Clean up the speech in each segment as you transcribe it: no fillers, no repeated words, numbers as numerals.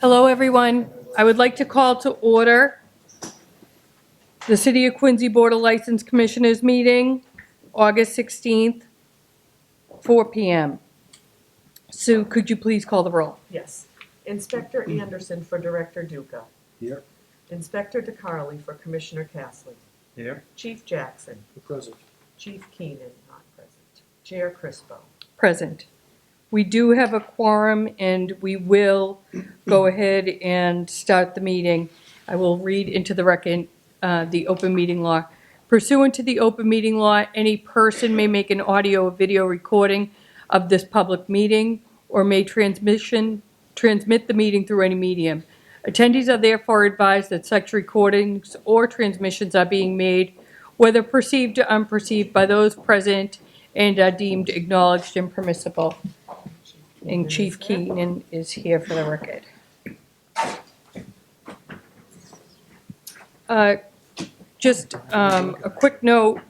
Hello, everyone. I would like to call to order the City of Quincy Board of License Commissioners meeting, August 16th, 4 p.m. Sue, could you please call the roll? Yes. Inspector Anderson for Director Duca. Here. Inspector DeCarli for Commissioner Castley. Here. Chief Jackson. Present. Chief Keenan, not present. Chair Crispo. Present. We do have a quorum, and we will go ahead and start the meeting. I will read into the record the open meeting law. Pursuant to the open meeting law, any person may make an audio or video recording of this public meeting or may transmit the meeting through any medium. Attendees are therefore advised that such recordings or transmissions are being made, whether perceived or unperceived, by those present and are deemed acknowledged and permissible. And Chief Keenan is here for the record. Just a quick note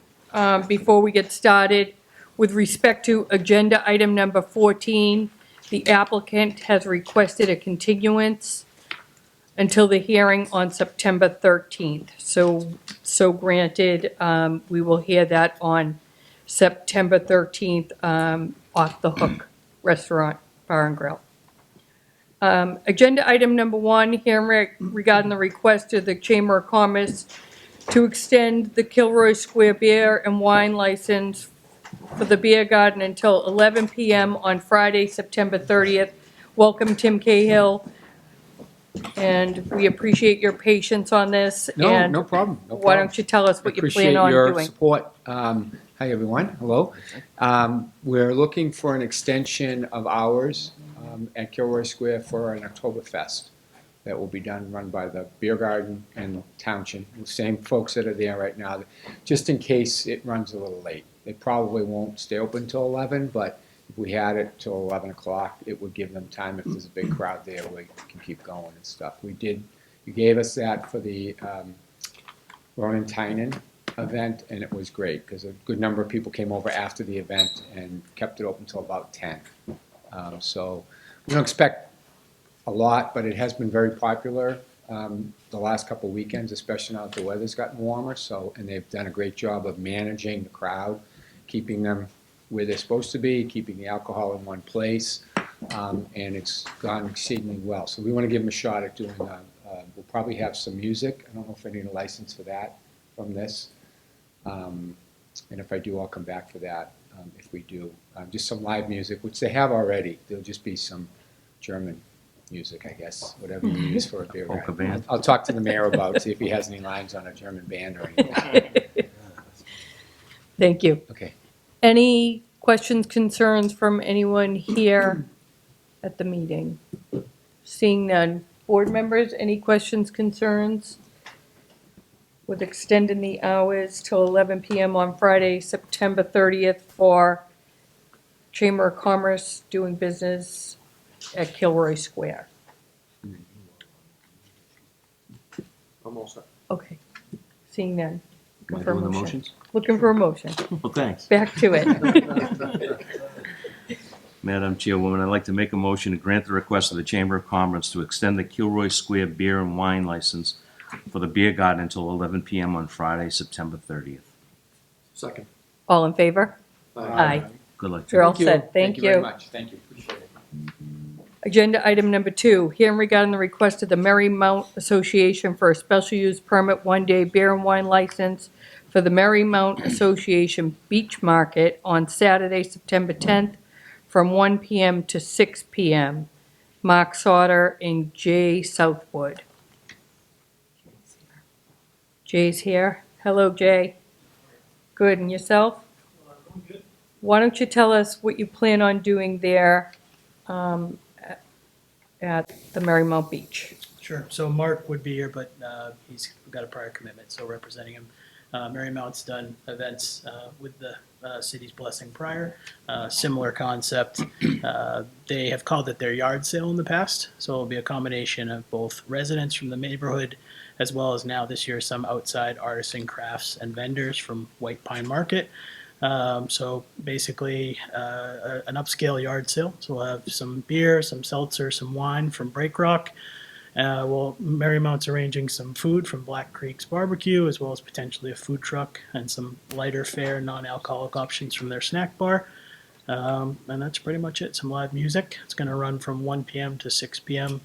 before we get started. With respect to agenda item number 14, the applicant has requested a continuance until the hearing on September 13th. So granted, we will hear that on September 13th, Off the Hook Restaurant Bar and Grill. Agenda item number 1, hearing regarding the request of the Chamber of Commerce to extend the Kilroy Square Beer and Wine license for the Beer Garden until 11 p.m. on Friday, September 30th. Welcome, Tim Cahill, and we appreciate your patience on this. And No problem. No why problem. don't you tell us what you plan on Appreciate your doing? support. Hi, everyone. Hello. We're looking for an extension of hours at Kilroy Square for an Oktoberfest that will be run by the Beer Garden and Townshend, the same folks that are there right now, just in case it runs a little late. They probably won't stay open till 11, but if we had it till 11 o'clock, it would give them time. If there's a big crowd there, we can keep going and stuff. You gave us that for the Ronan Tynan event, and it was great because a good number of people came over after the event and kept it open till about 10. So we don't expect a lot, but it has been very popular the last couple of weekends, especially now that the weather's gotten warmer. And they've done a great job of managing the crowd, keeping them where they're supposed to be, keeping the alcohol in one place, and it's gone exceedingly well. So we want to give them a shot at doing. We'll probably have some music. I don't know if I need a license for that from this. And if I do, I'll come back for that. If we do, just some live music, which they have already. There'll just be some German music, I guess, whatever you use for a beer garden. I'll talk to the mayor about, see if he has any lines on a German band or anything. Thank you. Okay. Any questions, concerns from anyone here at the meeting? Seeing none. Board members, any questions, concerns? With extending the hours till 11 p.m. on Friday, September 30th for Chamber of Commerce doing business at Kilroy Square. I'm all set. Okay. Seeing none. Am I doing the motions? Looking for a motion. Well, thanks. Back to it. Madam Chairwoman, I'd like to make a motion to grant the request of the Chamber of Commerce to extend the Kilroy Square Beer and Wine license for the Beer Garden until 11 p.m. on Friday, September 30th. Second. All in favor? Aye. Good luck. You're all Thank you. set. Thank you very you. much. Thank you. Appreciate it. Agenda item number 2, hearing regarding the request of the Marymount Association for a special use permit 1-day beer and wine license for the Marymount Association Beach Market on Saturday, September 10th from 1 p.m. to 6 p.m. Mark Sauter and Jay Southwood. Jay's here. Hello, Jay. Good, and yourself? Why don't you tell us what you plan on doing there at the Marymount Beach? Sure. So Mark would be here, but he's got a prior commitment, so representing him. Marymount's done events with the city's blessing prior. Similar concept. They have called it their yard sale in the past, so it'll be a combination of both residents from the neighborhood as well as now this year some outside artisan crafts and vendors from White Pine Market. So basically an upscale yard sale. So we'll have some beer, some seltzer, some wine from Break Rock. Marymount's arranging some food from Black Creek's Barbecue, as well as potentially a food truck and some lighter fare, non-alcoholic options from their snack bar. And that's pretty much it. Some live music. It's going to run from 1 p.m. to 6 p.m.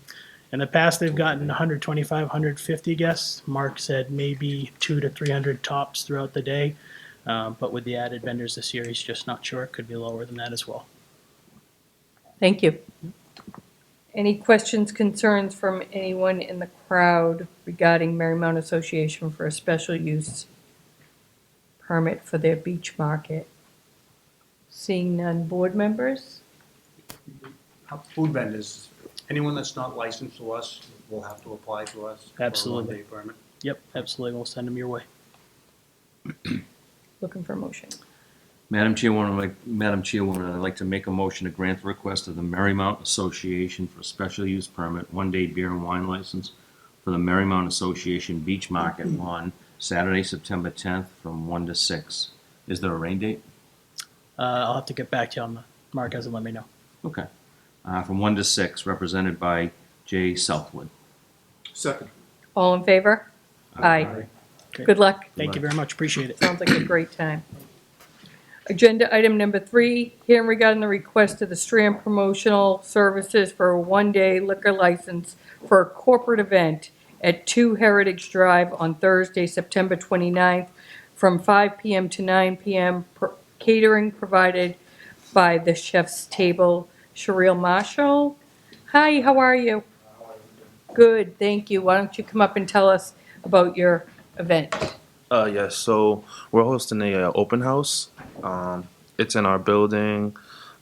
In the past, they've gotten 125, 150 guests. Mark said maybe 200 to 300 tops throughout the day. But with the added vendors this year, he's just not sure. It could be lower than that as well. Thank you. Any questions, concerns from anyone in the crowd regarding Marymount Association for a special use permit for their beach market? Seeing none, board members? Food vendors, anyone that's not licensed to us will have to apply to us. for a Absolutely. one-day permit. Yep, absolutely. We'll send them your way. Looking for a motion. Madam Chairwoman, I'd like to make a motion to grant the request of the Marymount Association for a special use permit, one-day beer and wine license for the Marymount Association Beach Market on Saturday, September 10th from 1 to 6. Is there a rain date? I'll have to get back to you on that. Mark hasn't let me know. Okay. From 1 to 6, represented by Jay Southwood. Second. All in favor? Aye. Great. Good luck. Thank you very much. Appreciate it. Sounds like a great time. Agenda item number 3, hearing regarding the request of the Strand Promotional Services for a one-day liquor license for a corporate event at 2 Heritage Drive on Thursday, September 29th, from 5 p.m. to 9 p.m. Catering provided by the Chef's Table. Sherrill Marshall. Hi, how are you? Good, thank you. Why don't you come up and tell us about your event? Yes, so we're hosting a open house. It's in our building.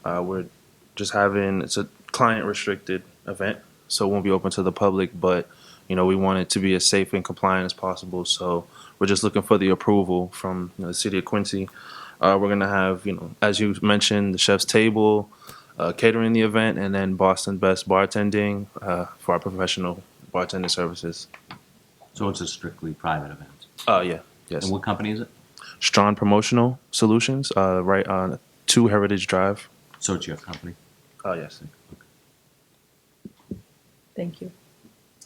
We're just having, it's a client restricted event, so it won't be open to the public, but you know, we want it to be as safe and compliant as possible. So we're just looking for the approval from the city of Quincy. We're gonna have, you know, as you mentioned, the Chef's Table, catering the event, and then Boston Best bartending for our professional bartending services. So it's a strictly private event. Yeah, yes. And what company is it? Strong Promotional Solutions, right on 2 Heritage Drive. So it's your company. Yes. Thank you.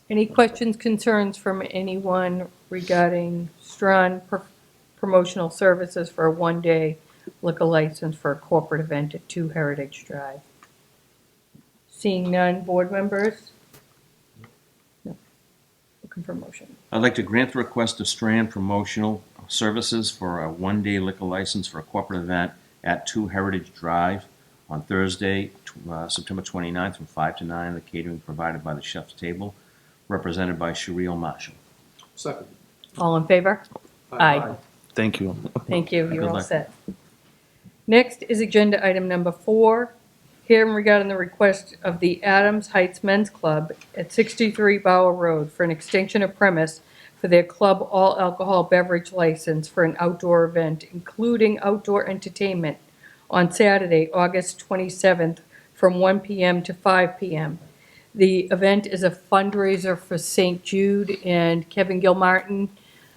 Any questions, concerns from anyone regarding Strawn Promotional Services for a one-day liquor license for a corporate event at 2 Heritage Drive? Seeing none, board members? No. Looking for a motion. I'd like to grant the request of Strand Promotional Services for a one-day liquor license for a corporate event at 2 Heritage Drive on Thursday, September 29th from 5 to 9. The catering provided by the Chef's Table, represented by Sherrill Marshall. Second. All in favor? Aye. Thank you. Thank you, you're Good all luck. set. Next is agenda item number 4, hearing regarding the request of the Adams Heights Men's Club at 63 Bower Road for an extension of premise for their club all alcohol beverage license for an outdoor event, including outdoor entertainment on Saturday, August 27th from 1 p.m. to 5 p.m. The event is a fundraiser for St. Jude and Kevin Gilmartin.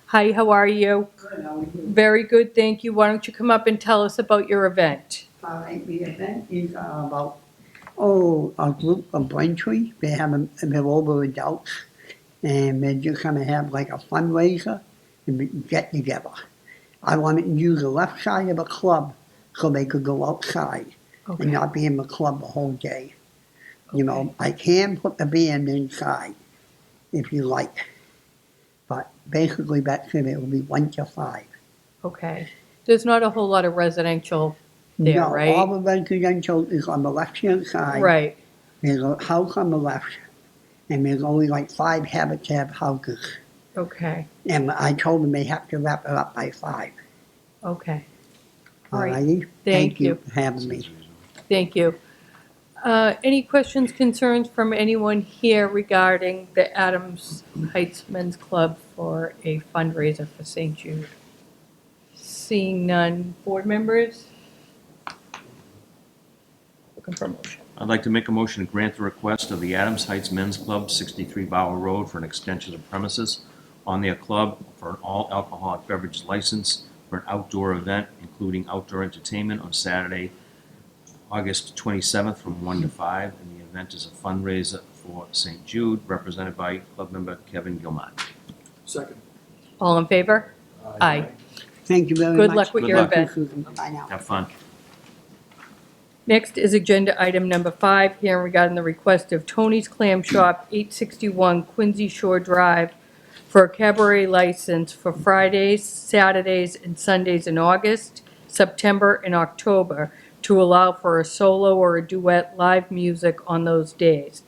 Hi, how are you? Good, how are you? Very good, thank you. Why don't you come up and tell us about your event? All right, the event is about, a group of Braintree. They have they're older adults, and they're just gonna have like a fundraiser and get together. I want to use the left side of the club so they could go outside Okay. and not be in the club the whole day. You know, I can put the band inside if you like, but basically that's it. It'll be 1 to 5. Okay. There's not a whole lot of residential there, No, all right? the residential is on the left-hand side. Right, There's a house on the left, and there's only like 5 habitat houses. okay, And I told them they have to wrap it up by 5. okay. All right, Alrighty? Thank you. for having me. thank you. Any questions, concerns from anyone here regarding the Adams Heights Men's Club for a fundraiser for St. Jude? Seeing none, board members? Looking for a motion. I'd like to make a motion to grant the request of the Adams Heights Men's Club, 63 Bower Road, for an extension of premises on their club for an all alcoholic beverage license for an outdoor event, including outdoor entertainment on Saturday, August 27th from 1 to 5, and the event is a fundraiser for St. Jude, represented by club member Kevin Gilmont. Second. All in favor? Aye. Thank you very much. Good luck with Good your luck. event. Susan. Bye now. Have fun. Next is agenda item number 5, hearing regarding the request of Tony's Clam Shop, 861 Quincy Shore Drive, for a cabaret license for Fridays, Saturdays, and Sundays in August, September, and October to allow for a solo or a duet live music on those days.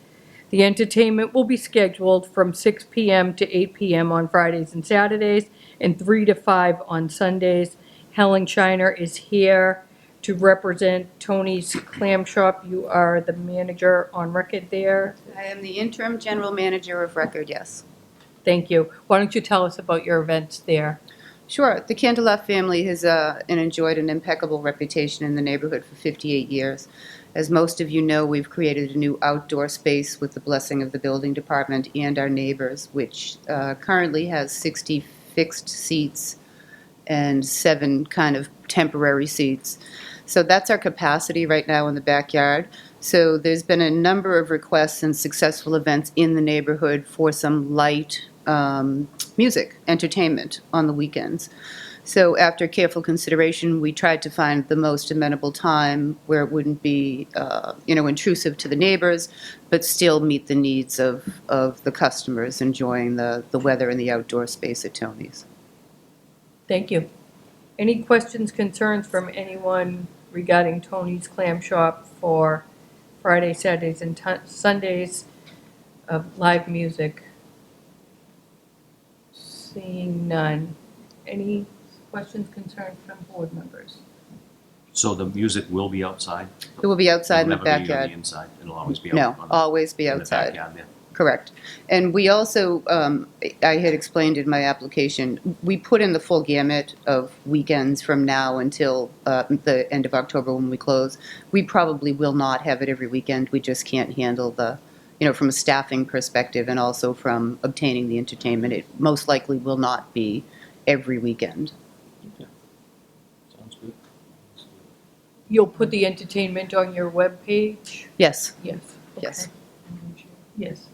The entertainment will be scheduled from 6 p.m. to 8 p.m. on Fridays and Saturdays, and 3 to 5 on Sundays. Helen Shiner is here to represent Tony's Clam Shop. You are the manager on record there. I am the interim general manager of record, yes. Thank you. Why don't you tell us about your events there? Sure. The Candela family has enjoyed an impeccable reputation in the neighborhood for 58 years. As most of you know, we've created a new outdoor space with the blessing of the building department and our neighbors, which currently has 60 fixed seats and 7 kind of temporary seats. So that's our capacity right now in the backyard. So there's been a number of requests and successful events in the neighborhood for some light music, entertainment on the weekends. So after careful consideration, we tried to find the most amenable time where it wouldn't be, intrusive to the neighbors, but still meet the needs of the customers enjoying the weather and the outdoor space at Tony's. Thank you. Any questions, concerns from anyone regarding Tony's Clam Shop for Friday, Saturdays, and Sundays of live music? Seeing none. Any questions, concerns from board members? So the music will be outside? It will be outside in the It'll never be on backyard. the inside? It'll always be out? No, on the- always be in the outside. backyard there? Correct. And we also, I had explained in my application, we put in the full gamut of weekends from now until the end of October when we close. We probably will not have it every weekend. We just can't handle from a staffing perspective and also from obtaining the entertainment. It most likely will not be every weekend. Sounds good. You'll put the entertainment on your webpage? Yes, Yes. Yes. Okay. Yes.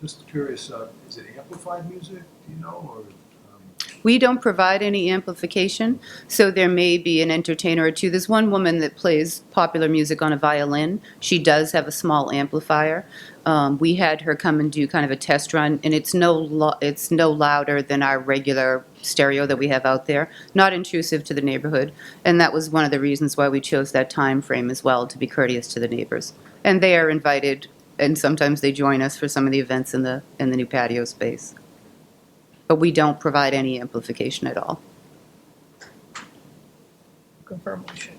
Just curious, is it amplified music, do you know, or? we don't provide any amplification, so there may be an entertainer or two. There's one woman that plays popular music on a violin. She does have a small amplifier. We had her come and do kind of a test run, and it's no louder than our regular stereo that we have out there. Not intrusive to the neighborhood, and that was one of the reasons why we chose that time frame as well, to be courteous to the neighbors. And they are invited, and sometimes they join us for some of the events in the new patio space. But we don't provide any amplification at all. Confirm motion.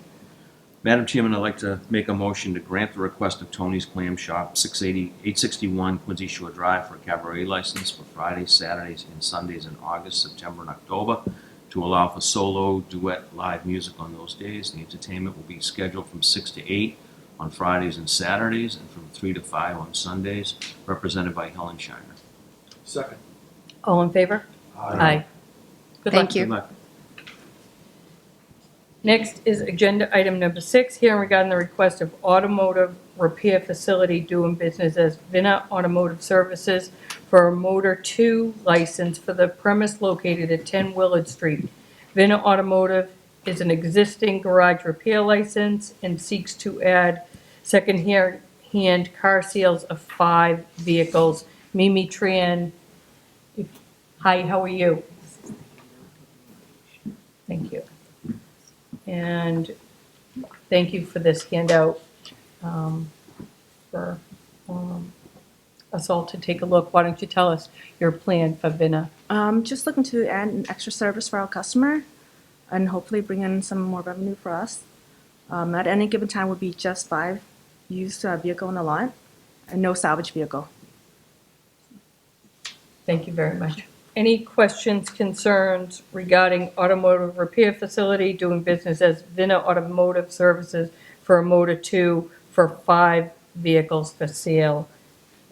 Madam Chairman, I'd like to make a motion to grant the request of Tony's Clam Shop, 861 Quincy Shore Drive, for a cabaret license for Fridays, Saturdays, and Sundays in August, September, and October, to allow for solo, duet, live music on those days. The entertainment will be scheduled from 6 to 8 on Fridays and Saturdays, and from 3 to 5 on Sundays, represented by Helen Shiner. Second. All in favor? Aye. Good luck. Thank you. Good luck. Next is agenda item number 6, hearing regarding the request of automotive repair facility doing business as Vina Automotive Services for a Motor 2 license for the premise located at 10 Willard Street. Vina Automotive is an existing garage repair license and seeks to add second-hand car sales of 5 vehicles. Mimi Tran, hi, how are you? Thank you. And thank you for this handout, for us all to take a look. Why don't you tell us your plan for Vina? Just looking to add an extra service for our customer and hopefully bring in some more revenue for us. At any given time would be just 5 used vehicle in the lot and no salvage vehicle. Thank you very much. Any questions, concerns regarding automotive repair facility doing business as Vina Automotive Services for a Motor 2 for 5 vehicles for sale?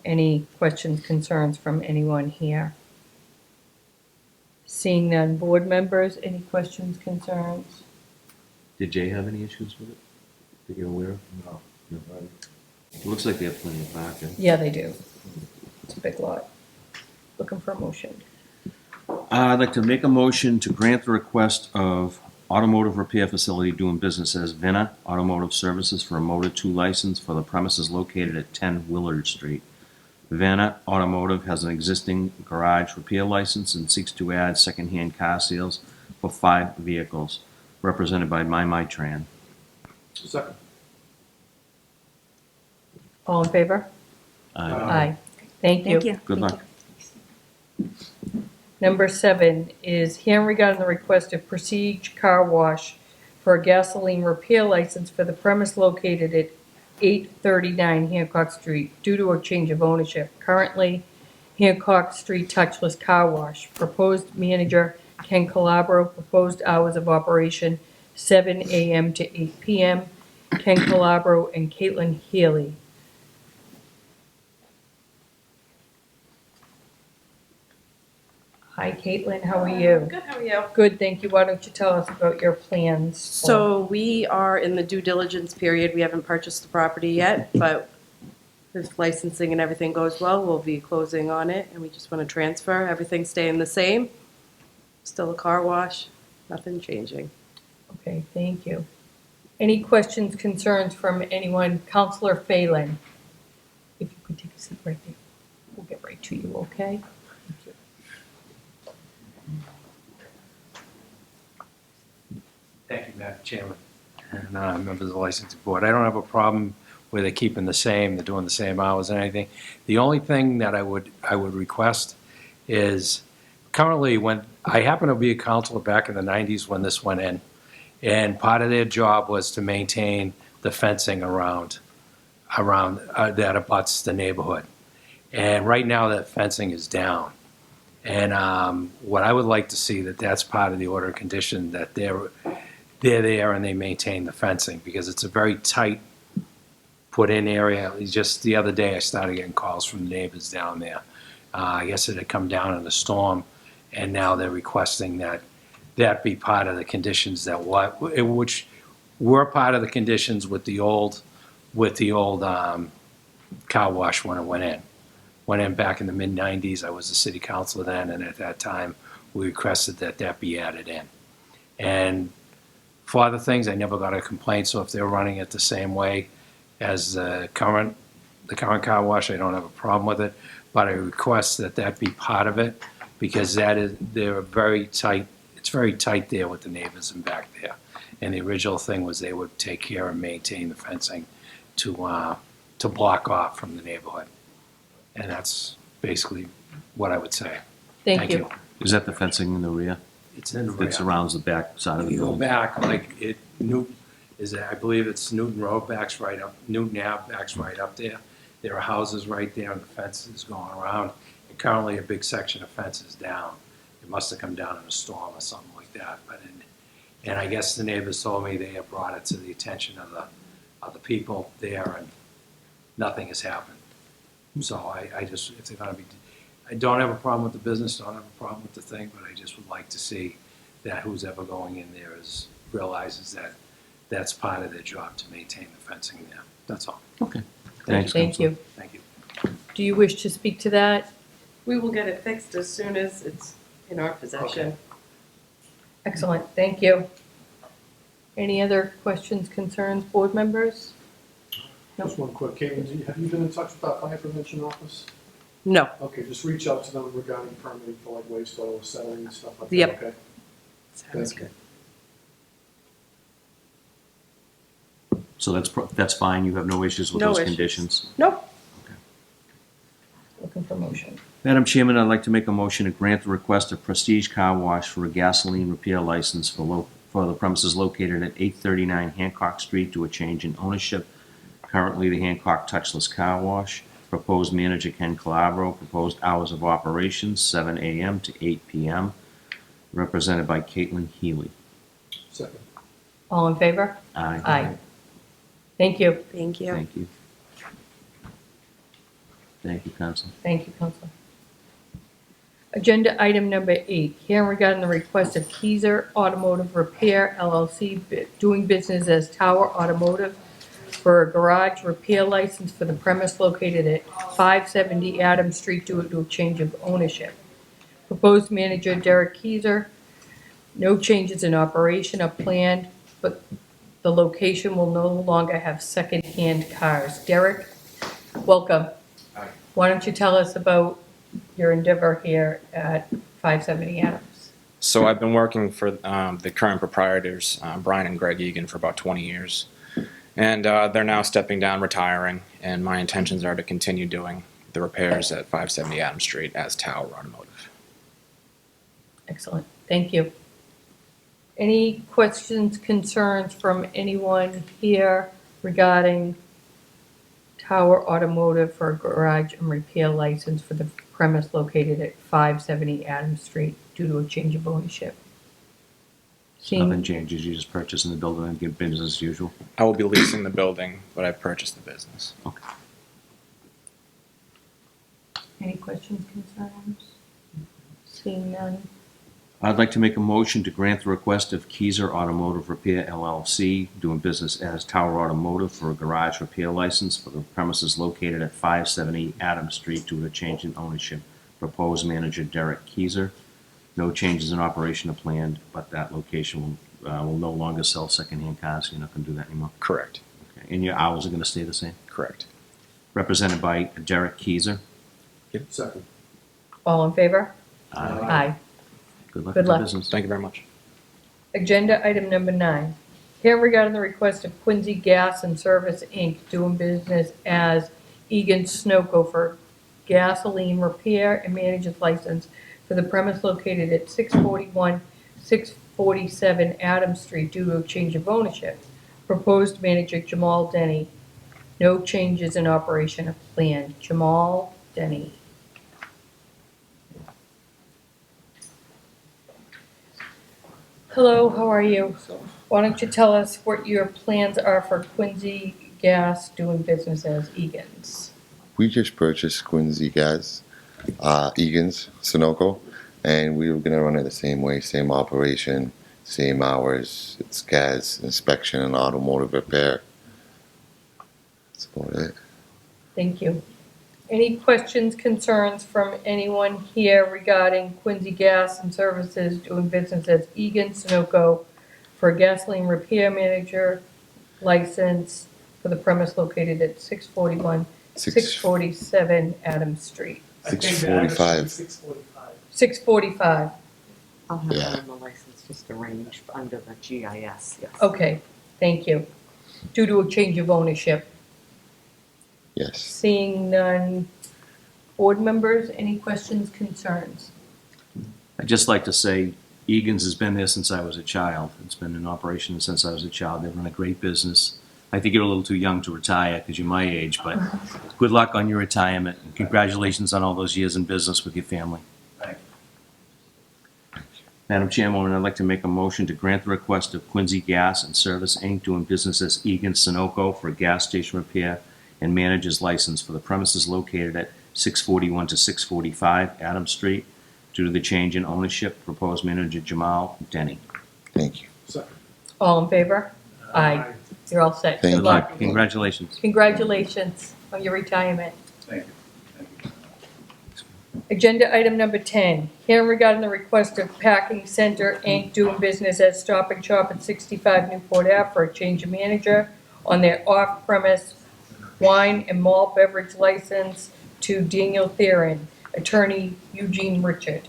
Any questions, concerns from anyone here? Seeing none. Board members, any questions, concerns? Did Jay have any issues with it that you're aware of? No. No. It looks like they have plenty of parking. Yeah, they do. It's a big lot. Looking for a motion. I'd like to make a motion to grant the request of automotive repair facility doing business as Vena Automotive Services for a Motor 2 license for the premises located at 10 Willard Street. Vena Automotive has an existing garage repair license and seeks to add secondhand car sales for 5 vehicles, represented by MyMyTran. Second. All in favor? Aye. Thank you. Thank you. Good luck. Number 7 is hearing regarding the request of Prestige Car Wash for a gasoline repair license for the premise located at 839 Hancock Street due to a change of ownership. Currently, Hancock Street Touchless Car Wash. Proposed manager Ken Calabro. Proposed hours of operation 7 a.m. to 8 p.m. Ken Calabro and Caitlin Healy. Hi, Caitlin, how are you? Good, how are you? Good, thank you. Why don't you tell us about your plans? So we are in the due diligence period. We haven't purchased the property yet, but if licensing and everything goes well, we'll be closing on it, and we just want to transfer. Everything staying the same. Still a car wash, nothing changing. Okay, thank you. Any questions, concerns from anyone? Counselor Phelan? If you could take a seat right there. We'll get right to you, okay? Thank you. Thank you, Madam Chairman, and members of the licensing board. I don't have a problem with it keeping the same, they're doing the same hours and anything. The only thing that I would request is, currently, when, I happen to be a counselor back in the 90s when this went in, and part of their job was to maintain the fencing around that abuts the neighborhood. And right now, that fencing is down. And what I would like to see, that's part of the order of condition, that they're there and they maintain the fencing, because it's a very tight put-in area. Just the other day, I started getting calls from the neighbors down there. I guess it had come down in the storm, and now they're requesting that be part of the conditions which were part of the conditions with the old car wash when it went in. Went in back in the mid-90s. I was the city councilor then, and at that time, we requested that be added in. And for other things, I never got a complaint, so if they're running it the same way as the current car wash, I don't have a problem with it, but I request that be part of it, because they're very tight, it's very tight there with the neighbors and back there. And the original thing was they would take care and maintain the fencing to block off from the neighborhood. And that's basically what I would say. Thank you. Is that the fencing in the rear? It's in the rear. That surrounds the back side of the You go building? back, like I believe it's Newton Road backs right up, Newton Ave backs right up there. There are houses right there and the fence is going around. And currently a big section of fence is down. It must have come down in a storm or something like that. And I guess the neighbors told me they have brought it to the attention of the people there, and nothing has happened. So I just, if they're gonna be, I don't have a problem with the business, don't have a problem with the thing, but I just would like to see that who's ever going in there realizes that that's part of their job to maintain the fencing there. That's all. Okay. Thanks, Thank Counselor. you. Thank you. Do you wish to speak to that? We will get it fixed as soon as it's in our possession. Excellent, thank you. Any other questions, concerns, board members? Just one quick, Caitlin, have you been in touch with our fire prevention office? No. Okay, just reach out to them regarding permitting for like waste oil, settling and stuff like that, Yep. okay? Sounds Thank you. good. So that's fine, you have no issues with No those issues. conditions? Nope. Looking for motion. Madam Chairman, I'd like to make a motion to grant the request of Prestige Car Wash for a gasoline repair license for the premises located at 839 Hancock Street to a change in ownership. Currently, the Hancock Touchless Car Wash. Proposed manager Ken Calabro. Proposed hours of operation 7 a.m. to 8 p.m. Represented by Caitlin Healy. Second. All in favor? Aye. Aye. Thank you. Thank you. Thank you. Thank you, Counsel. Thank you, Counselor. Agenda item number 8, hearing regarding the request of Keyser Automotive Repair LLC, doing business as Tower Automotive, for a garage repair license for the premise located at 570 Adams Street due to a change of ownership. Proposed manager Derek Keyser. No changes in operation are planned, but the location will no longer have second-hand cars. Derek, welcome. Hi. Why don't you tell us about your endeavor here at 570 Adams? So I've been working for the current proprietors, Brian and Greg Egan, for about 20 years. And they're now stepping down, retiring, and my intentions are to continue doing the repairs at 570 Adams Street as Tower Automotive. Excellent, thank you. Any questions, concerns from anyone here regarding Tower Automotive for a garage and repair license for the premise located at 570 Adams Street due to a change of ownership? Nothing changes, you just purchase in the building and give business as usual. I will be leasing the building, but I purchased the business. Okay. Any questions, concerns? Seeing none. I'd like to make a motion to grant the request of Keyser Automotive Repair LLC, doing business as Tower Automotive, for a garage repair license for the premises located at 570 Adams Street due to a change in ownership. Proposed manager Derek Keyser. No changes in operation are planned, but that location will no longer sell secondhand cars. You're not going to do that anymore. Correct. Okay. And your hours are going to stay the same. Correct. Represented by Derek Keyser. Second. All in favor? Aye. Aye. Good luck Good with the luck. business. Thank you very much. Agenda item number 9. Hearing regarding the request of Quincy Gas and Service, Inc., doing business as Egan Snowco for gasoline repair and manager's license for the premise located at 641, 647 Adams Street due to a change of ownership. Proposed manager Jamal Denny. No changes in operation are planned. Jamal Denny. Hello, how are you? Why don't you tell us what your plans are for Quincy Gas doing business as Egan's? We just purchased Quincy Gas, Egan's, Sunoco, and we were going to run it the same way, same operation, same hours. It's gas inspection and automotive repair. That's about it. Thank you. Any questions, concerns from anyone here regarding Quincy Gas and Services doing business as Egan Sunoco for a gasoline repair manager license for the premise located at 641, 647 Adams Street? 645. 645. I'll have Yeah. that on the license just arranged under the GIS, yes. Okay, thank you. Due to a change of ownership. Yes. Seeing none. Board members, any questions, concerns? I'd just like to say Egan's has been there since I was a child. It's been in operation since I was a child. They run a great business. I think you're a little too young to retire because you're my age, but good luck on your retirement and congratulations on all those years in business with your family. Thank Madam Chairwoman, I'd like to make a motion to grant the request of Quincy Gas and Service, Inc., doing business as Egan Sunoco for a gas station repair and manager's license for the premises located at 641 to 645 Adams Street due to the change in ownership. Proposed manager Jamal Denny. Thank you. Second. All in favor? Aye. You're all set. Thank Good you. luck. Congratulations. Congratulations on your retirement. Thank you. Agenda item number 10, hearing regarding the request of Packing Center, Inc., doing business as Stop and Shop at 65 Newport Ave for a change of manager on their off-premise wine and malt beverage license to Daniel Theron, attorney Eugene Richard.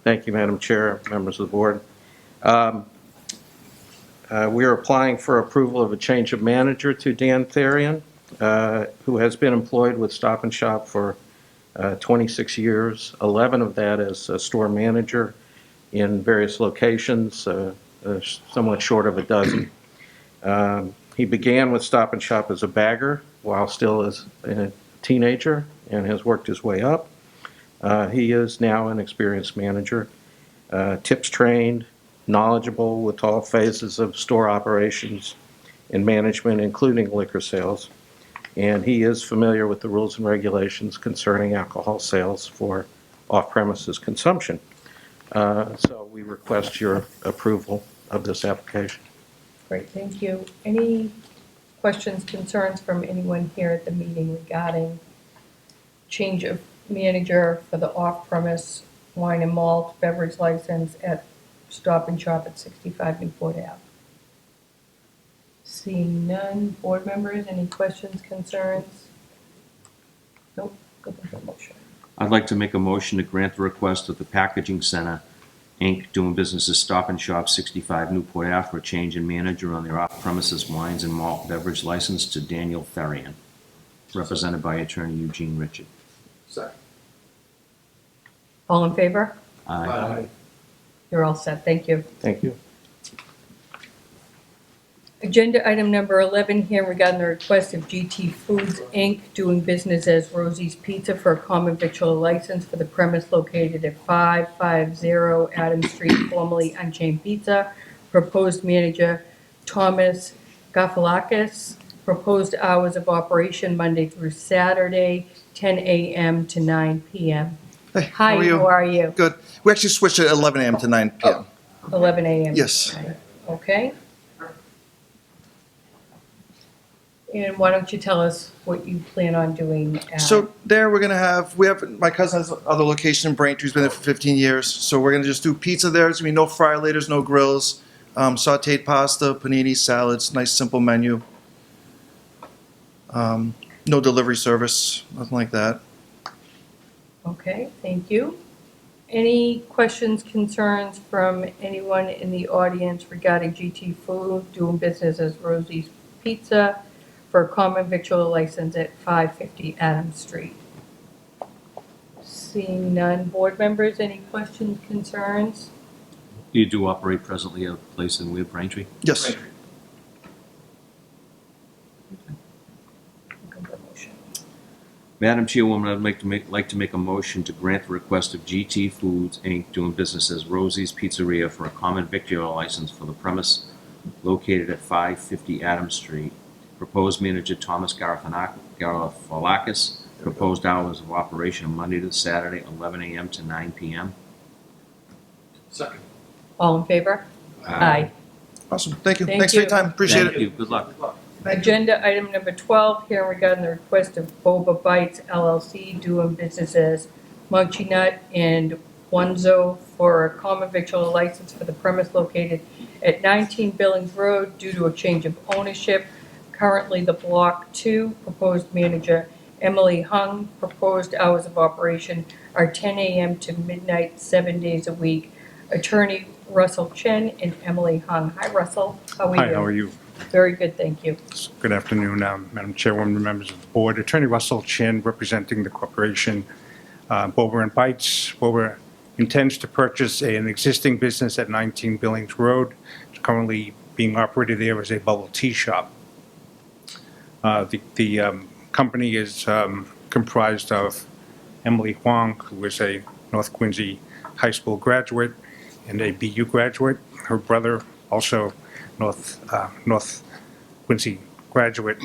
Thank you, Madam Chair, members of the board. We are applying for approval of a change of manager to Dan Therian, who has been employed with Stop and Shop for 26 years, 11 of that as a store manager in various locations, somewhat short of a dozen. He began with Stop and Shop as a bagger while still as a teenager and has worked his way up. He is now an experienced manager, tips trained, knowledgeable with all phases of store operations and management, including liquor sales. and he is familiar with the rules and regulations concerning alcohol sales for off-premises consumption. So we request your approval of this application. Great, thank you. Any questions, concerns from anyone here at the meeting regarding change of manager for the off-premise wine and malt beverage license at Stop and Shop at 65 Newport Ave? Seeing none, board members, any questions, concerns? Nope, go for the motion. I'd like to make a motion to grant the request of the Packaging Center, Inc., doing business as Stop and Shop, 65 Newport Ave, for a change in manager on their off-premises wines and malt beverage license to Daniel Therian, represented by attorney Eugene Richard. Second. All in favor? Aye. You're all set, thank you. Thank you. Agenda item number 11 here regarding the request of GT Foods, Inc., doing business as Rosie's Pizza for a common victual license for the premise located at 550 Adams Street, formerly Unchained Pizza. Proposed manager Thomas Gafalakis. Proposed hours of operation Monday through Saturday, 10 a.m. to 9 p.m. Hey, Hi, how are you? Good. We actually switched it at 11 a.m. to 9 p.m. 11 a.m. Yes. Okay. And why don't you tell us what you plan on doing at? So there we're gonna have, my cousin has another location in Braintree, he's been there for 15 years. So we're gonna just do pizza there. It's gonna be no fry laters, no grills, sauteed pasta, panini, salads, nice simple menu. No delivery service, nothing like that. Okay, thank you. Any questions, concerns from anyone in the audience regarding GT Food doing business as Rosie's Pizza for a common victual license at 550 Adams Street? Seeing none, board members, any questions, concerns? You do operate presently a place in Weir Braintree? Yes. Madam Chairwoman, I'd like to make a motion to grant the request of GT Foods, Inc., doing business as Rosie's Pizzeria for a common victual license for the premise located at 550 Adams Street. Proposed manager Thomas Gafalakis. Proposed hours of operation Monday to Saturday, 11 a.m. to 9 p.m. Second. All in favor? Aye. Awesome, thank you. Thank Thanks for you. your time, appreciate Thank it. you, good luck. Agenda item number 12, here regarding the request of Boba Bites LLC doing business as Munchie Nut and Onezo for a common victual license for the premise located at 19 Billings Road due to a change of ownership. Currently the Block 2, proposed manager Emily Hung. Proposed hours of operation are 10 a.m. to midnight, 7 days a week. Attorney Russell Chen and Emily Hung. Hi, Russell. How are you? Hi, how are you? Very good, thank you. Good afternoon, Madam Chairwoman, members of the board. Attorney Russell Chin, representing the corporation Boba and Bites. Boba intends to purchase an existing business at 19 Billings Road. It's currently being operated there as a bubble tea shop. The company is comprised of Emily Huang, who is a North Quincy High School graduate and a BU graduate. Her brother, also North Quincy graduate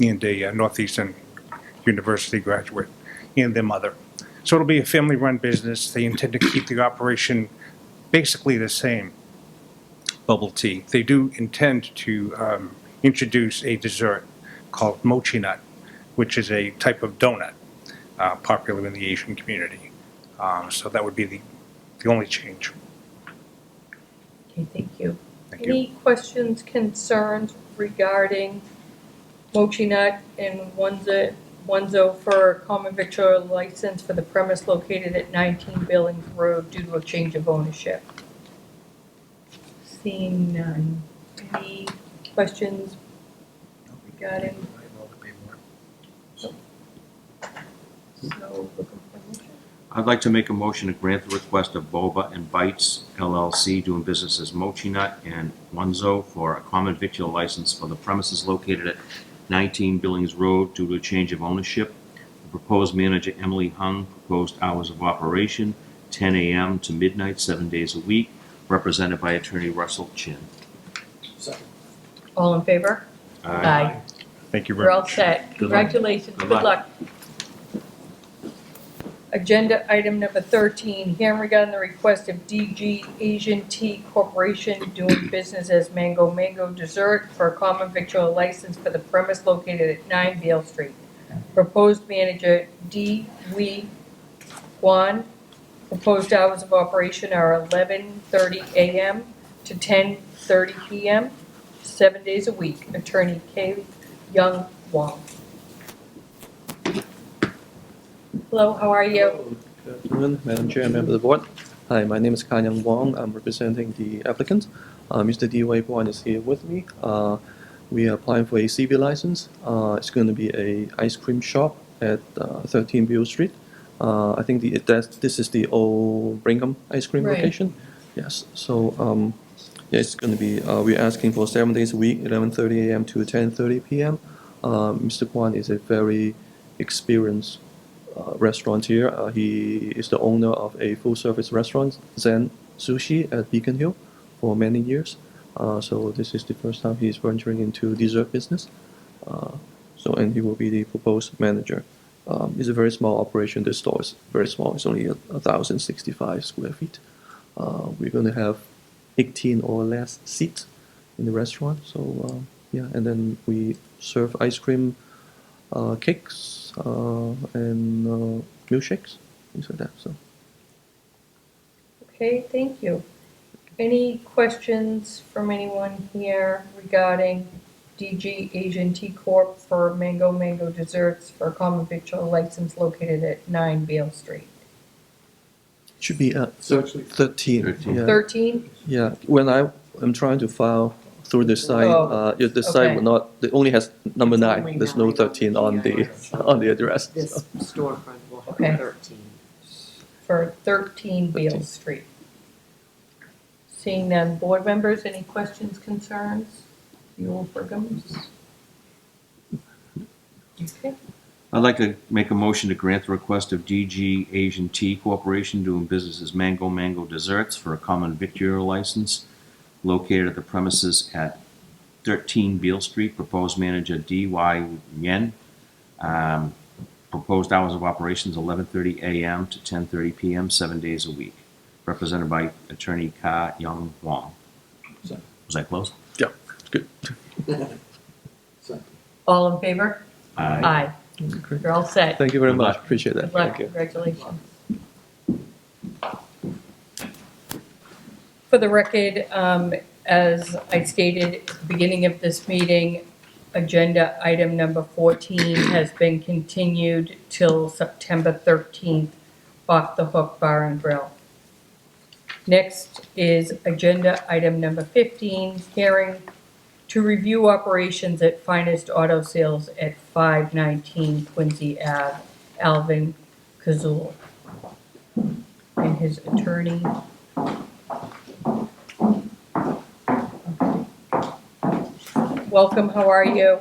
and a Northeastern University graduate, and their mother. So it'll be a family-run business. They intend to keep the operation basically the same, bubble tea. They do intend to introduce a dessert called mochi nut, which is a type of donut popular in the Asian community. So that would be the only change. Okay, thank you. Thank Any questions, concerns regarding Mochi Nut and Onezo for a common victual license for the premise located at 19 Billings Road due to a change of ownership? Seeing none. Any questions regarding? So, looking for a motion. I'd like to make a motion to grant the request of Boba and Bites LLC, doing business as Mochi Nut and Onezo for a common victual license for the premises located at 19 Billings Road due to a change of ownership. The proposed manager Emily Hung. Proposed hours of operation 10 a.m. to midnight, 7 days a week, represented by attorney Russell Chin. Second. All in favor? Aye. Thank you We're very all much. set. Good luck. Congratulations. Good Good luck. luck. Agenda item number 13, hearing regarding the request of DG Asian Tea Corporation doing business as Mango Mango Dessert for a common victual license for the premise located at 9 Beale Street. Proposed manager D. Wee Guan. Proposed hours of operation are 11:30 a.m. to 10:30 p.m., 7 days a week. Attorney K. Young Wong. Hello, how are you? Good afternoon, Madam Chair and member of the board. Hi, my name is Kanyang Wong. I'm representing the applicant. Mr. D. Wei Guan is here with me. We are applying for a CV license. It's going to be a ice cream shop at 13 Beale Street. I think this is the old Brigham ice cream Right. location. Yes. So yeah, it's going to be. We're asking for 7 days a week, 11:30 a.m. to 10:30 p.m. Mr. Guan is a very experienced restaurateur. He is the owner of a full-service restaurant, Zen Sushi, at Beacon Hill for many years. So this is the first time he's venturing into dessert business. And he will be the proposed manager. It's a very small operation. The store is very small. It's only 1,065 square feet. We're going to have 18 or less seats in the restaurant. So yeah, and then we serve ice cream, cakes, and milkshakes, things like that. So. Okay, thank you. Any questions from anyone here regarding DG Asian Tea Corp. for Mango Mango Desserts for a common victual license located at 9 Beale Street? It should be 13. Yeah. 13? Yeah. When I'm trying to file through the site, the site okay. will not. It only has number It's 9. only There's no 9 13 on the address. This storefront will have Okay. 13. For 13 Beale Street. Seeing none, board members, any questions, concerns? The old Brighams? Okay, I'd like to make a motion to grant the request of DG Asian Tea Corporation doing business as Mango Mango Desserts for a common victual license located at the premises at 13 Beale Street. Proposed manager D.Y. Yen. Proposed hours of operations 11:30 a.m. to 10:30 p.m., 7 days a week. Represented by attorney Ka Young Wong. Was that close? Yeah, good. all in favor? Aye. You're all set. Thank you very Good much. luck. Appreciate that. Good luck, Thank you. congratulations. For the record, as I stated at the beginning of this meeting, agenda item number 14 has been continued till September 13th, Off the Hook Bar and Grill. Next is agenda item number 15, hearing to review operations at Finest Auto Sales at 519 Quincy Ave, Alvin Kazul. And his attorney. Welcome, how are you?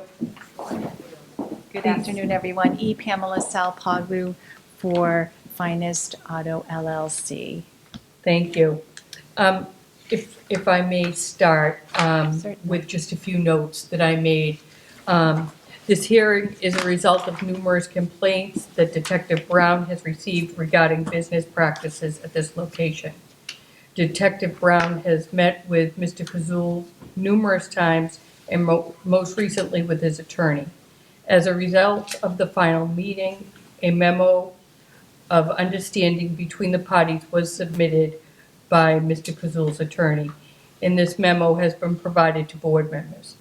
Good afternoon, everyone. E. Pamela Salpoglu for Finest Auto LLC. Thank you. If I may start with just a few notes that I made. This hearing is a result of numerous complaints that Detective Brown has received regarding business practices at this location. Detective Brown has met with Mr. Kazul numerous times and most recently with his attorney. As a result of the final meeting, a memo of understanding between the parties was submitted by Mr. Kazul's attorney, and this memo has been provided to board members.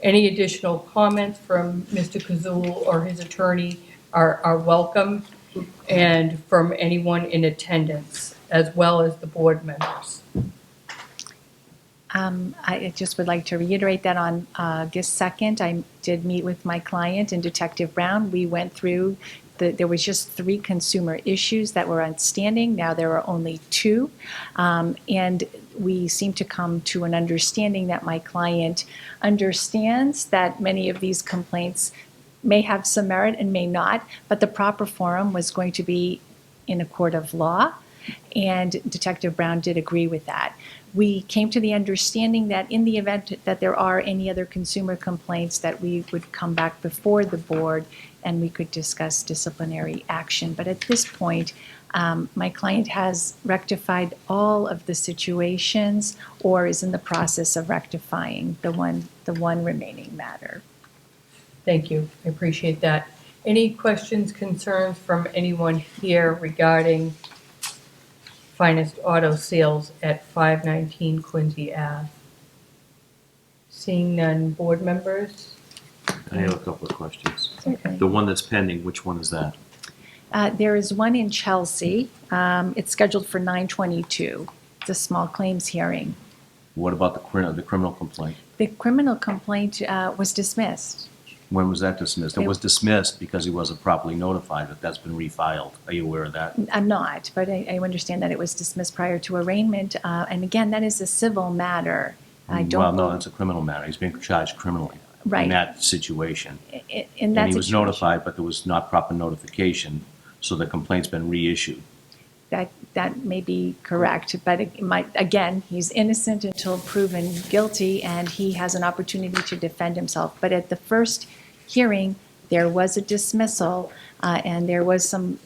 Any additional comments from Mr. Kazul or his attorney are welcome, and from anyone in attendance, as well as the board members. I just would like to reiterate that on August 2nd, I did meet with my client and Detective Brown. We went through, there was just 3 consumer issues that were outstanding. Now there are only 2. And we seem to come to an understanding that my client understands that many of these complaints may have some merit and may not, but the proper forum was going to be in a court of law. and Detective Brown did agree with that. We came to the understanding that in the event that there are any other consumer complaints, that we would come back before the board and we could discuss disciplinary action. But at this point, my client has rectified all of the situations or is in the process of rectifying the one remaining matter. Thank you. I appreciate that. Any questions, concerns from anyone here regarding Finest Auto Sales at 519 Quincy Ave? Seeing none, board members? I have a couple of questions. Certainly. The one that's pending, which one is that? There is one in Chelsea. It's scheduled for 9/22. It's a small claims hearing. What about the criminal complaint? The criminal complaint was dismissed. When was that dismissed? It It- was dismissed because he wasn't properly notified, but that's been refiled. Are you aware of that? I'm not, but I understand that it was dismissed prior to arraignment. And again, that is a civil matter. I don't. Well, no, believe- it's a criminal matter. He's being charged criminally Right. in that situation. In that And he was situation. notified, but there was not proper notification, so the complaint's been reissued. That may be correct, but it might, again, he's innocent until proven guilty, and he has an opportunity to defend himself. But at the first hearing, there was a dismissal, and there was some,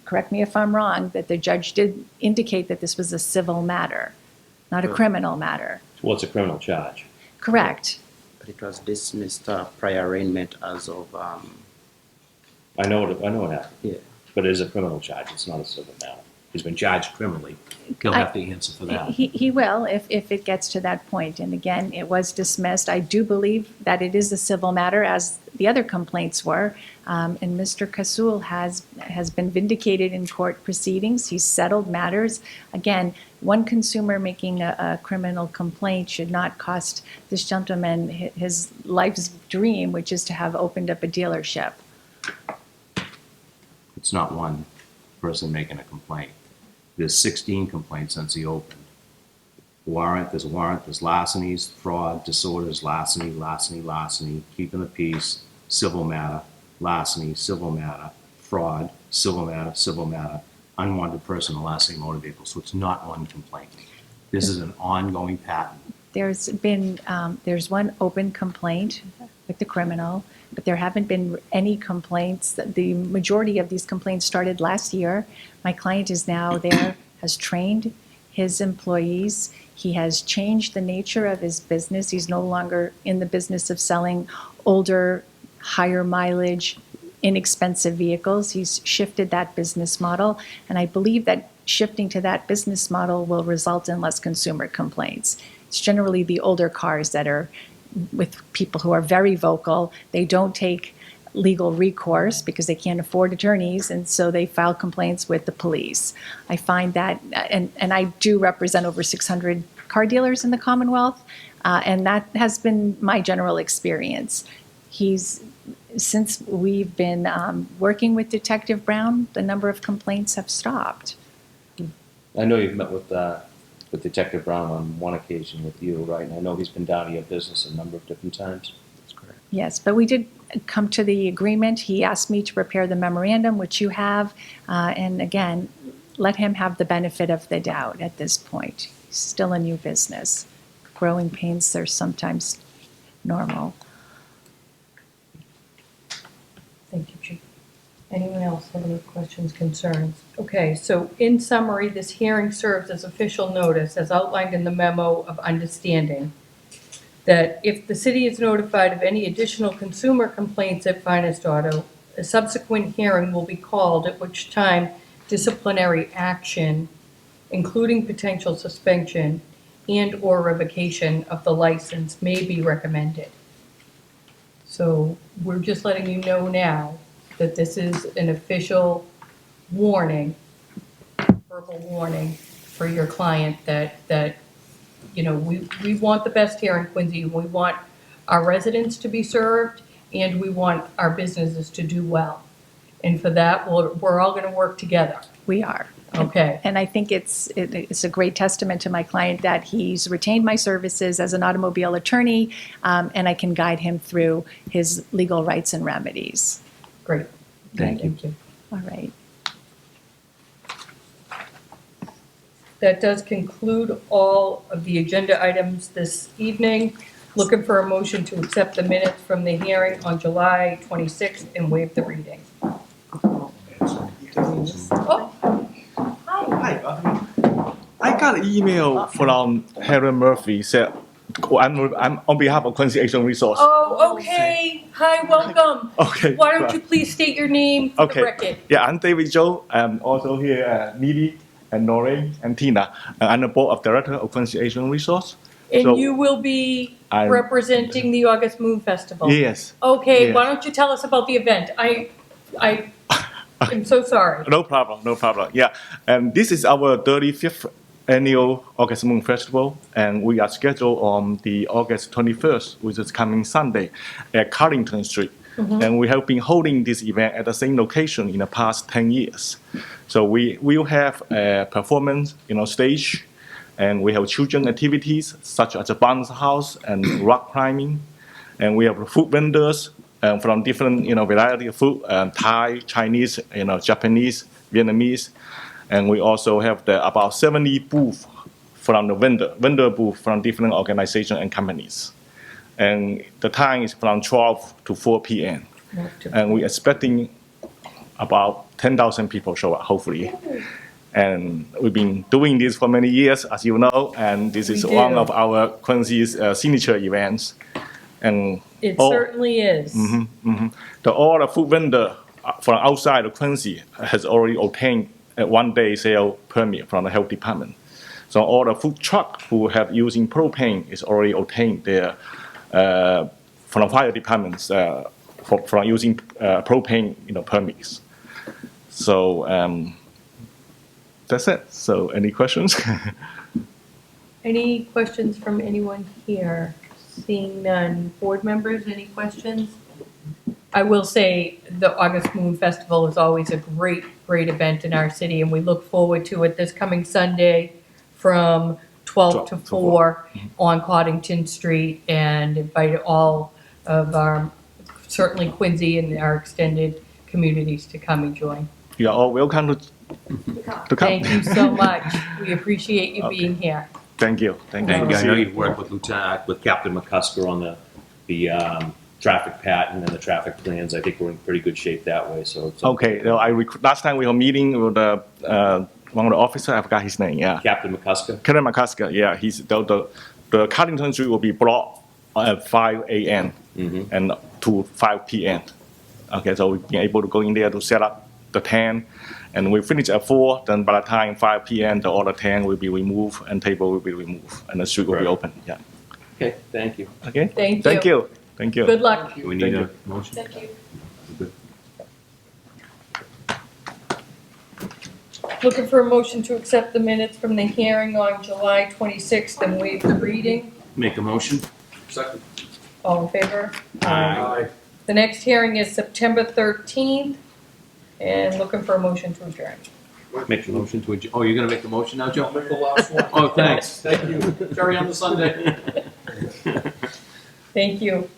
correct me if I'm wrong, that the judge did indicate that this was a civil matter, not a criminal matter. Well, it's a criminal charge. Correct. But it was dismissed prior arraignment as of, I know it happened. Yeah. But it is a criminal charge. It's not a civil matter. He's been charged criminally. He'll have to answer for that. He will if it gets to that point. And again, it was dismissed. I do believe that it is a civil matter, as the other complaints were. And Mr. Kasul has been vindicated in court proceedings. He's settled matters. Again, one consumer making a criminal complaint should not cost this gentleman his life's dream, which is to have opened up a dealership. It's not one person making a complaint. There's 16 complaints since he opened. There's larcenies, fraud, disorders, larceny, keeping the peace, civil matter, larceny, civil matter, fraud, civil matter, unwanted person, larceny, motor vehicle. So it's not one complaint. This is an ongoing pattern. There's been, there's one open complaint with the criminal, but there haven't been any complaints. The majority of these complaints started last year. My client is now there, has trained his employees. He has changed the nature of his business. He's no longer in the business of selling older, higher mileage, inexpensive vehicles. He's shifted that business model, and I believe that shifting to that business model will result in less consumer complaints. It's generally the older cars that are with people who are very vocal. They don't take legal recourse because they can't afford attorneys, and so they file complaints with the police. I find that, and I do represent over 600 car dealers in the Commonwealth, and that has been my general experience. Since we've been working with Detective Brown, the number of complaints have stopped. I know you've met with Detective Brown on one occasion with you, right? And I know he's been down to your business a number of different times. That's correct. Yes, but we did come to the agreement. He asked me to prepare the memorandum, which you have, and again, let him have the benefit of the doubt at this point. He's still a new business. Growing pains are sometimes normal. Thank you, Chief. Anyone else have any questions, concerns? Okay, so in summary, this hearing serves as official notice, as outlined in the memo of understanding, that if the city is notified of any additional consumer complaints at Finest Auto, a subsequent hearing will be called, at which time disciplinary action, including potential suspension and/or revocation of the license, may be recommended. So we're just letting you know now that this is an official warning, verbal warning for your client that we want the best here in Quincy. We want our residents to be served, and we want our businesses to do well. And for that, we're all going to work together. We are. Okay. And I think it's a great testament to my client that he's retained my services as an automobile attorney, and I can guide him through his legal rights and remedies. Great. Thank you. All right. that does conclude all of the agenda items this evening. Looking for a motion to accept the minutes from the hearing on July 26th and waive the reading. Hi, I got an email from Helen Murphy said, I'm on behalf of Quincy Asian Resource. Oh, okay. Hi, welcome. Okay. Why don't you please state your name for the Okay. record? Yeah, I'm David Joe. I'm also here, Nidhi and Noreen and Tina. I'm the board of director of Quincy Asian Resource. And So, you will be I'm- representing the August Moon Festival? Yes. Okay, Yes. why don't you tell us about the event? I'm so sorry. No problem, no problem. Yeah, and this is our 35th annual August Moon Festival, and we are scheduled on the August 21st, which is coming Sunday, at Carlington Street. And we have been holding this event at the same location in the past 10 years. So we will have a performance, stage, and we have children activities such as a bounce house and rock climbing, and we have food vendors from different, variety of food, Thai, Chinese, Japanese, Vietnamese, and we also have about 70 booths from the vendor booth from different organizations and companies. And the time is from 12 to 4 p.m. And we're expecting about 10,000 people show up, hopefully. And we've been doing this for many years, as you know, and this is We one do. of our Quincy's signature events. And It all- certainly is. all the food vendor from outside of Quincy has already obtained a one-day sale permit from the health department. So all the food truck who have using propane is already obtained their from fire departments from using propane permits. So that's it. So any questions? Any questions from anyone here? Seeing none. Board members, any questions? I will say the August Moon Festival is always a great, great event in our city, and we look forward to it this coming Sunday from 12 to 4 on Coddington Street, and invite all of our, certainly Quincy and our extended communities to come and join. You are all welcome to come. Thank you so much. We appreciate you Okay. being here. Thank you. Thank you. Thank you. I know you've worked with Captain McCusker on the traffic pattern and the traffic plans. I think we're in pretty good shape that way, so. Okay, last time we were meeting with one of the officers, I forgot his name, yeah. Captain McCusker? Captain McCusker, yeah, the Carlington Street will be blocked at 5 a.m. And to 5 p.m. Okay, so we've been able to go in there to set up the tent, and we finish at 4, then by the time 5 p.m., the other tent will be removed and table will be removed, and the street will be open, yeah. Okay, thank you. Okay? Thank Thank you. you. Thank you. Good luck. Do we need Thank a motion? Thank you. Good. Looking for a motion to accept the minutes from the hearing on July 26th and waive the reading. Make a motion? Second. All in favor? Aye. The next hearing is September 13th, and looking for a motion to adjourn. Make a motion to adjourn. Oh, you're gonna make the motion now, Joe? Make the last one. Oh, thanks. Thank you. Carry on the Sunday. Thank you.